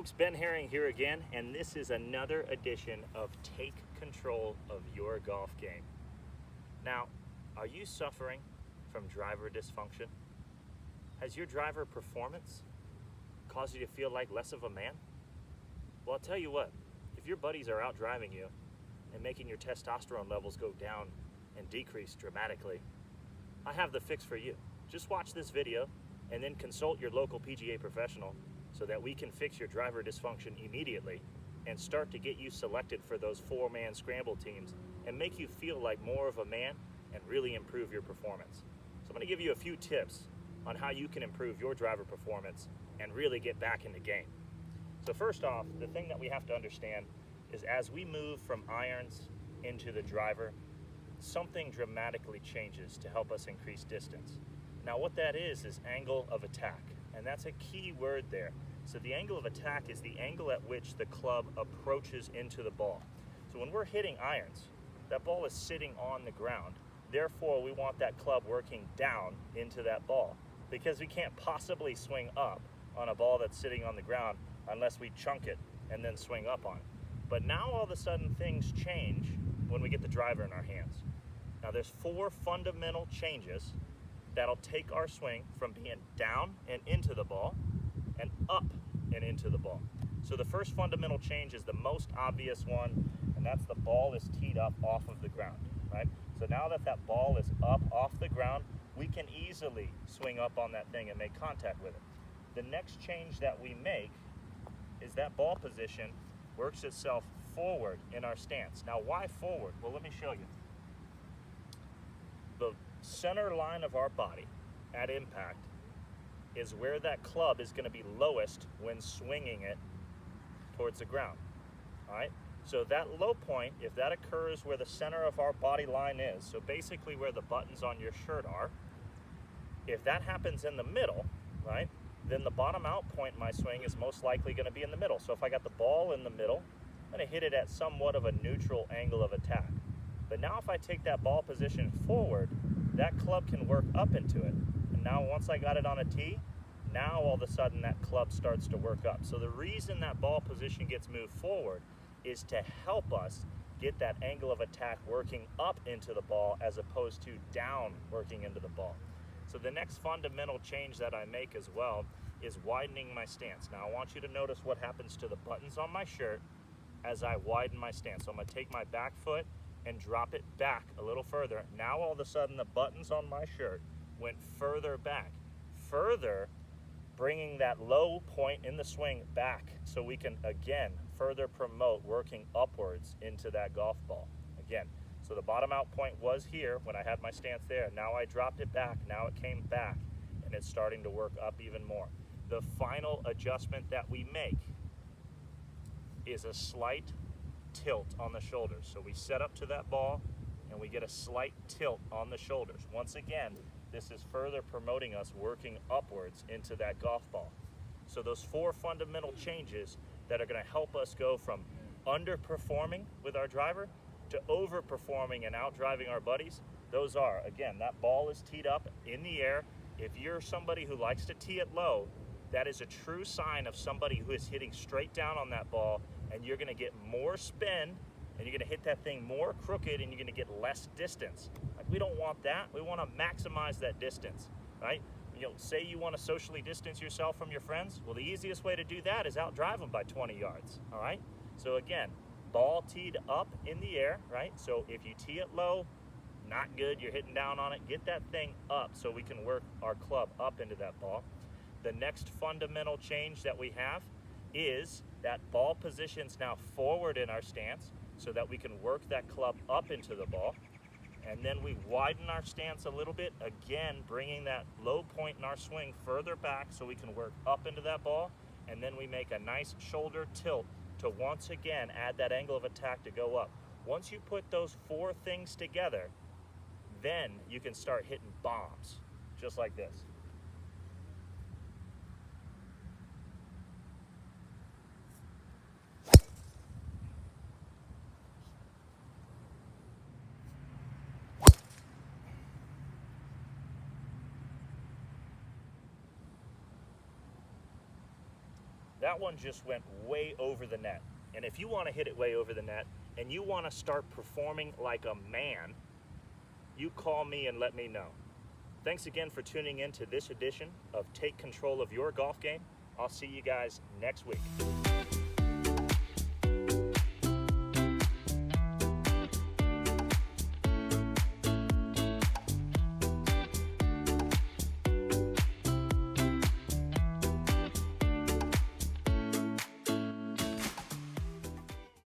folks, Ben Herring here again, and this is another edition of Take Control of Your Golf Game. Now, are you suffering from driver dysfunction? Has your driver performance caused you to feel like less of a man? Well, I'll tell you what, if your buddies are out driving you and making your testosterone levels go down and decrease dramatically, I have the fix for you. Just watch this video and then consult your local PGA professional so that we can fix your driver dysfunction immediately and start to get you selected for those 4-man scramble teams and make you feel like more of a man and really improve your performance. So I'm going to give you a few tips on how you can improve your driver performance and really get back in the game. So first off, the thing that we have to understand is as we move from irons into the driver, something dramatically changes to help us increase distance. Now what that is angle of attack, and that's a key word there. So the angle of attack is the angle at which the club approaches into the ball. So when we're hitting irons, that ball is sitting on the ground. Therefore, we want that club working down into that ball because we can't possibly swing up on a ball that's sitting on the ground unless we chunk it and then swing up on it. But now all of a sudden things change when we get the driver in our hands. Now there's 4 fundamental changes that'll take our swing from being down and into the ball and up and into the ball. So the first fundamental change is the most obvious one, and that's the ball is teed up off of the ground, right? So now that that ball is up off the ground, we can easily swing up on that thing and make contact with it. The next change that we make is that ball position works itself forward in our stance. Now why forward? Well, let me show you. The center line of our body at impact is where that club is going to be lowest when swinging it towards the ground. All right, so that low point, if that occurs where the center of our body line is, so basically where the buttons on your shirt are, if that happens in the middle, right, then the bottom out point in my swing is most likely going to be in the middle. So if I got the ball in the middle, I'm going to hit it at somewhat of a neutral angle of attack. But now if I take that ball position forward, that club can work up into it. And now once I got it on a tee, now all of a sudden that club starts to work up. So the reason that ball position gets moved forward is to help us get that angle of attack working up into the ball as opposed to down working into the ball. So the next fundamental change that I make as well is widening my stance. Now I want you to notice what happens to the buttons on my shirt as I widen my stance. So I'm going to take my back foot and drop it back a little further. Now all of a sudden the buttons on my shirt went further back, further bringing that low point in the swing back so we can again further promote working upwards into that golf ball. Again, so the bottom out point was here when I had my stance there. Now I dropped it back, now it came back, and it's starting to work up even more. The final adjustment that we make is a slight tilt on the shoulders. So we set up to that ball and we get a slight tilt on the shoulders. Once again, this is further promoting us working upwards into that golf ball. So those 4 fundamental changes that are going to help us go from underperforming with our driver to overperforming and out driving our buddies, those are, again, that ball is teed up in the air. If you're somebody who likes to tee it low, that is a true sign of somebody who is hitting straight down on that ball, and you're going to get more spin and you're going to hit that thing more crooked and you're going to get less distance. Like, we don't want that. We want to maximize that distance, right? You know, say you want to socially distance yourself from your friends. Well, the easiest way to do that is out drive them by 20 yards, all right? So again, ball teed up in the air, right? So if you tee it low, not good, you're hitting down on it, get that thing up so we can work our club up into that ball. The next fundamental change that we have is that ball position's now forward in our stance so that we can work that club up into the ball. And then we widen our stance a little bit, again, bringing that low point in our swing further back so we can work up into that ball. And then we make a nice shoulder tilt to once again add that angle of attack to go up. Once you put those 4 things together, then you can start hitting bombs, just like this. That one just went way over the net. And if you want to hit it way over the net and you want to start performing like a man, you call me and let me know. Thanks again for tuning in to this edition of Take Control of Your Golf Game. I'll see you guys next week.